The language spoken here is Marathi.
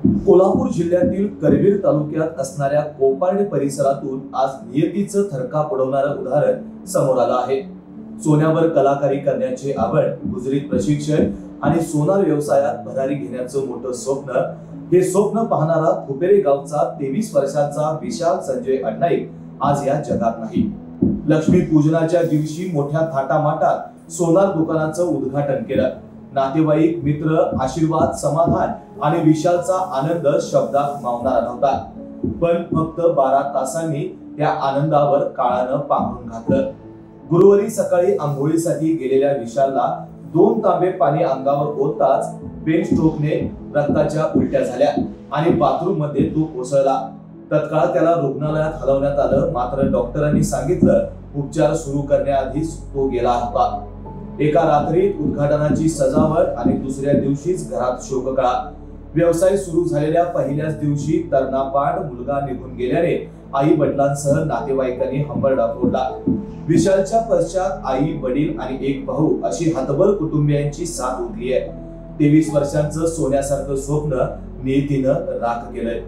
कोल्हापूर जिल्ह्यातील करवीर तालुक्यात असणाऱ्या कोपार्डे परिसरातून आज नियतीचं थरकाप उडवणारं उदाहरण समोर आलं आहे। सोन्यावर कलाकारी करण्याचे आवड, गुजरीत प्रशिक्षण आणि सोनार व्यवसायात भरारी घेण्याचं मोठं स्वप्न, हे स्वप्न पाहणारा खुपेरे गावचा 23 वर्षाचा विशाल संजय अण्णाईक आज या जगात नाही। लक्ष्मी पूजनाच्या दिवशी मोठ्या थाटामाटात सोनार दुकानाचं उद्घाटन केलं। नातेवाईक, मित्र, आशीर्वाद, समाधान आणि विशालचा आनंद शब्दात मावणारा नव्हता। पण फक्त 12 तासांनी त्या आनंदावर काळानं पांघरून घातलं। गुरुवारी सकाळी आंघोळीसाठी गेलेल्या विशालला 2 तांबे पाणी अंगावर ओतताच पेन स्ट्रोकने रक्ताच्या उलट्या झाल्या आणि बाथरूम मध्ये तो कोसळला। तत्काळ त्याला रुग्णालयात हलवण्यात आलं, मात्र डॉक्टरांनी सांगितलं उपचार सुरू करण्याआधीच तो गेला होता। एका रात्रीत उद्घाटनाची सजावट आणि दुसऱ्या दिवशीच घरात शोककळा। व्यवसाय सुरू झालेल्या पहिल्याच दिवशी तरणपाट मुलगा निघून गेल्याने आई वडिलांसह नातेवाईकांनी हंबरडा फोडला। विशालच्या पश्चात आई, वडील आणि एक भाऊ अशी हातभर कुटुंबियांची साथ उरली आहे। 23 वर्षांचं सोन्यासारखं स्वप्न नियतीनं राख केलंय।